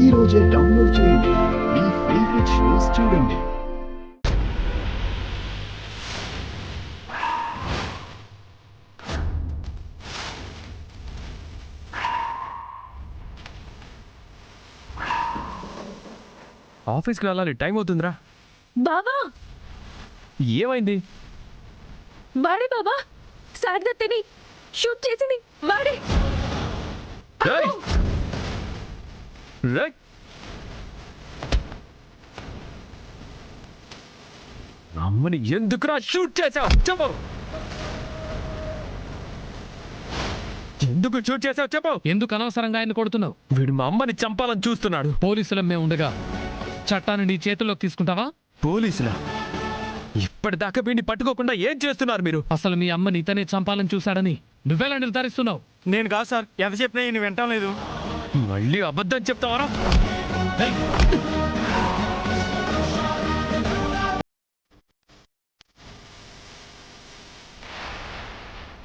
ఈ రోజే డౌన్లోడ్ చేయండి. మీ ఫేవరెట్ షోస్ చూడండి. ఆఫీస్కి వెళ్ళాలి, టైం అవుతుందిరా. బాబా ఏమైంది? వాడే బాబా సారదత్తిని షూట్ చేసింది వాడే. రేయ్! రేయ్! అమ్మని ఎందుకురా షూట్ చేసావు? చెప్పు. ఎందుకు షూట్ చేసావు చెప్పు. ఎందుకు అనవసరంగా ఆయన కొడుతున్నావు? వీడు మా అమ్మని చంపాలని చూస్తున్నాడు. పోలీసులం మేము ఉండగా చట్టాన్ని నీ చేతుల్లోకి తీసుకుంటావా? పోలీసులా? ఇప్పటిదాకా వీడిని పట్టుకోకుండా ఏం చేస్తున్నారు మీరు? అసలు మీ అమ్మని ఇతనే చంపాలని చూశాడని నువ్వెలా నిర్ధారిస్తున్నావు? నేను కాదు సార్, ఎంత చెప్పినా ఈయన వింటం లేదు. మళ్ళీ అబద్ధం చెప్తావరా? ఏయ్!